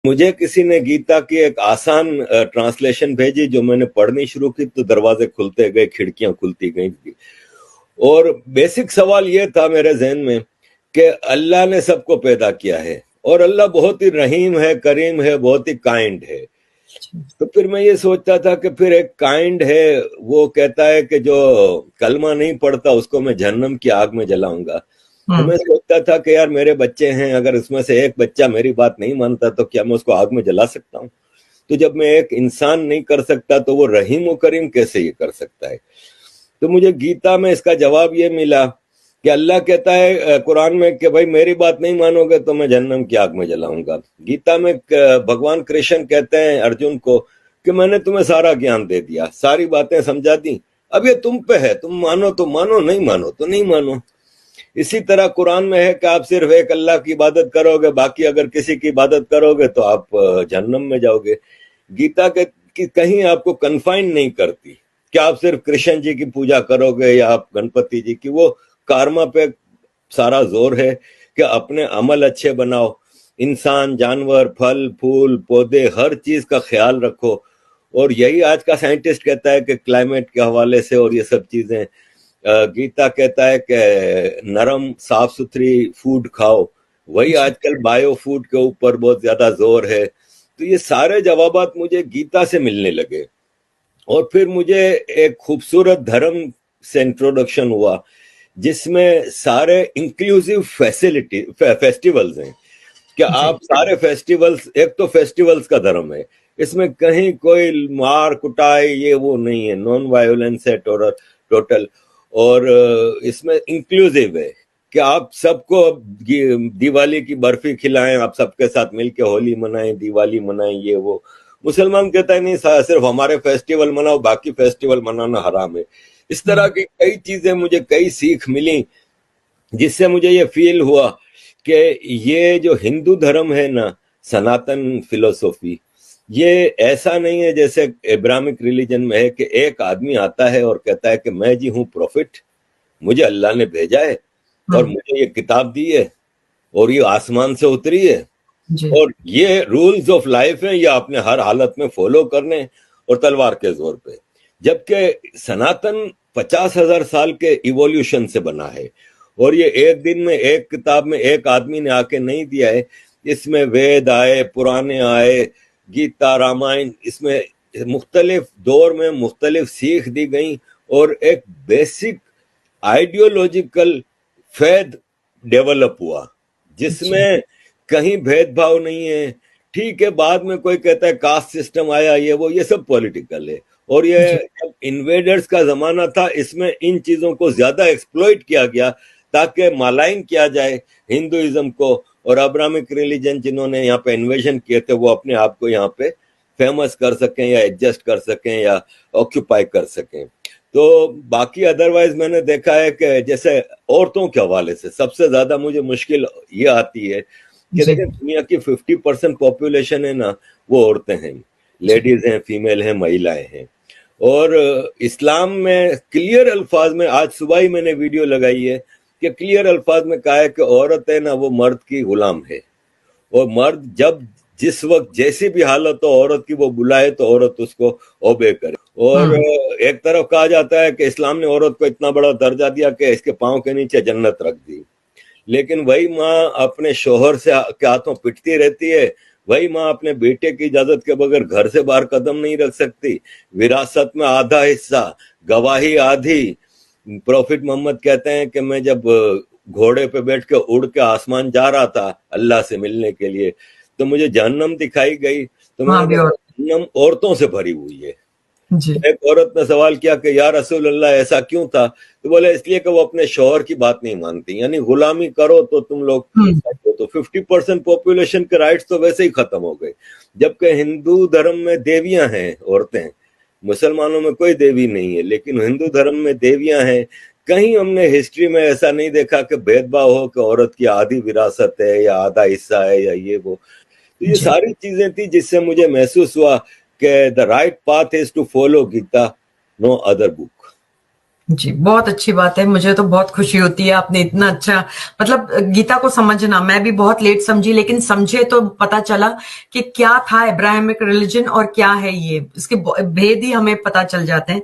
مجھے کسی نے گیتا کی ایک آسان ٹرانسلیشن بھیجی جو میں نے پڑھنی شروع کی تو دروازے کھلتے گئے، کھڑکیاں کھلتی گئیں، اور بیسک سوال یہ تھا میرے ذہن میں کہ اللہ نے سب کو پیدا کیا ہے اور اللہ بہت ہی رحیم ہے، کریم ہے، بہت ہی کائنڈ ہے. تو پھر میں یہ سوچتا تھا کہ پھر ایک کائنڈ ہے وہ کہتا ہے کہ جو کلمہ نہیں پڑھتا اس کو میں جہنم کی آگ میں جلاؤں گا. تو میں سوچتا تھا کہ یار میرے بچے ہیں، اگر اس میں سے ایک بچہ میری بات نہیں مانتا تو کیا میں اس کو آگ میں جلا سکتا ہوں؟ تو جب میں ایک انسان نہیں کر سکتا تو وہ رحیم و کریم کیسے یہ کر سکتا ہے؟ تو مجھے گیتا میں اس کا جواب یہ ملا کہ اللہ کہتا ہے قرآن میں کہ بھائی میری بات نہیں مانو گے تو میں جہنم کی آگ میں جلاؤں گا. گیتا میں بھگوان کرشن کہتے ہیں ارجن کو کہ میں نے تمہیں سارا گیان دے دیا، ساری باتیں سمجھا دی، اب یہ تم پہ ہے، تم مانو تو مانو، نہیں مانو تو نہیں مانو. اسی طرح قرآن میں ہے کہ آپ صرف ایک اللہ کی عبادت کرو گے، باقی اگر کسی کی عبادت کرو گے تو آپ جہنم میں جاؤ گے. گیتا کہ کہیں آپ کو کنفائن نہیں کرتی کہ آپ صرف کرشن جی کی پوجا کرو گے یا آپ گنپتی جی کی. وہ کارما پہ سارا زور ہے کہ اپنے عمل اچھے بناؤ، انسان، جانور، پھل پھول پودے ہر چیز کا خیال رکھو. اور یہی آج کا سائنٹسٹ کہتا ہے کہ کلائمیٹ کے حوالے سے اور یہ سب چیزیں. گیتا کہتا ہے کہ نرم صاف ستھری فوڈ کھاؤ، وہی آج کل بایو فوڈ کے اوپر بہت زیادہ زور ہے. تو یہ سارے جوابات مجھے گیتا سے ملنے لگے. اور پھر مجھے ایک خوبصورت دھرم سے انٹروڈکشن ہوا جس میں سارے انکلوسیو فیسٹیولز ہیں کہ آپ سارے فیسٹیولز، ایک تو فیسٹیولز کا دھرم ہے، اس میں کہیں کوئی مار کٹائی یہ وہ نہیں ہے، نان وائلنس ہے ٹوٹل. اور اس میں انکلوسیو ہے کہ آپ سب کو دیوالی کی برفی کھلائیں، آپ سب کے ساتھ مل کے ہولی منائیں، دیوالی منائیں، یہ وہ. مسلمان کہتا ہے نہیں صرف ہمارے فیسٹیول مناؤ، باقی فیسٹیول منانا حرام ہے. اس طرح کی کئی چیزیں مجھے کئی سیکھ ملی جس سے مجھے یہ فیل ہوا کہ یہ جو ہندو دھرم ہے نا، سناتن فلسفی، یہ ایسا نہیں ہے جیسے ابراہمک ریلیجن میں ہے کہ ایک آدمی آتا ہے اور کہتا ہے کہ میں جی ہوں پروفٹ، مجھے اللہ نے بھیجا ہے اور مجھے یہ کتاب دی ہے اور یہ آسمان سے اتری ہے اور یہ رولز آف لائف ہیں، یہ آپ نے ہر حالت میں فالو کرنے اور تلوار کے زور پہ. جبکہ سناتن 50,000 سال کے ایوولوشن سے بنا ہے اور یہ ایک دن میں ایک کتاب میں ایک آدمی نے آ کے نہیں دیا ہے. اس میں وید آئے، پرانے آئے، گیتا، رامائن، اس میں مختلف دور میں مختلف سیکھ دی گئیں اور ایک بیسک آئیڈیولوجیکل فیض ڈیولپ ہوا جس میں کہیں بھید بھاؤ نہیں ہے. ٹھیک ہے بعد میں کوئی کہتا ہے کاسٹ سسٹم آیا، یہ سب پولیٹیکل ہے. اور یہ جب انویڈرز کا زمانہ تھا اس میں ان چیزوں کو زیادہ ایکسپلوئٹ کیا گیا تاکہ مالائن کیا جائے ہندوازم کو، اور ابراہمک ریلیجن جنہوں نے یہاں پہ انویژن کیے تھے وہ اپنے آپ کو یہاں پہ فیمس کر سکیں یا ایڈجسٹ کر سکیں یا آکیوپائی کر سکیں. تو باقی ادروائز میں نے دیکھا ہے کہ جیسے عورتوں کے حوالے سے سب سے زیادہ مجھے مشکل یہ آتی ہے کہ دیکھیں دنیا کی 50% پاپولیشن ہے نا وہ عورتیں ہیں، لیڈیز ہیں، فیمیل ہیں، مہیلائیں ہیں. اور اسلام میں کلیئر الفاظ میں، آج صبح ہی میں نے ویڈیو لگائی ہے کہ کلیئر الفاظ میں کہا ہے کہ عورت ہے نا وہ مرد کی غلام ہے، اور مرد جب جس وقت جیسی بھی حالت ہو عورت کی وہ بلائے تو عورت اس کو اوبے کرے. اور ایک طرف کہا جاتا ہے کہ اسلام نے عورت کو اتنا بڑا درجہ دیا کہ اس کے پاؤں کے نیچے جنت رکھ دی، لیکن وہی ماں اپنے شوہر سے کے ہاتھوں پٹتی رہتی ہے، وہی ماں اپنے بیٹے کی اجازت کے بغیر گھر سے باہر قدم نہیں رکھ سکتی. وراثت میں آدھا حصہ، گواہی آدھی. پروفٹ محمد کہتے ہیں کہ میں جب گھوڑے پہ بیٹھ کے اڑ کے آسمان جا رہا تھا اللہ سے ملنے کے لیے تو مجھے جہنم دکھائی گئی، تو میں نے کہا جہنم عورتوں سے بھری ہوئی ہے. ایک عورت نے سوال کیا کہ یا رسول اللہ ایسا کیوں تھا؟ تو بولے اس لیے کہ وہ اپنے شوہر کی بات نہیں مانتی، یعنی غلامی کرو تو تم لوگ تو 50% پاپولیشن کے رائٹس تو ویسے ہی ختم ہو گئے. جبکہ ہندو دھرم میں دیویاں ہیں عورتیں، مسلمانوں میں کوئی دیوی نہیں ہے لیکن ہندو دھرم میں دیویاں ہیں. کہیں ہم نے ہسٹری میں ایسا نہیں دیکھا کہ بھید بھاؤ ہو کہ عورت کی آدھی وراثت ہے یا آدھا حصہ ہے یا یہ وہ. تو یہ ساری چیزیں تھی جس سے مجھے محسوس ہوا کہ the right path is to follow Gita, no other book. جی بہت اچھی بات ہے، مجھے تو بہت خوشی ہوتی ہے آپ نے اتنا اچھا مطلب گیتا کو سمجھنا. میں بھی بہت لیٹ سمجھی، لیکن سمجھے تو پتا چلا کہ کیا تھا ابراہمک ریلیجن اور کیا ہے یہ، اس کے بھید ہی ہمیں پتا چل جاتے ہیں.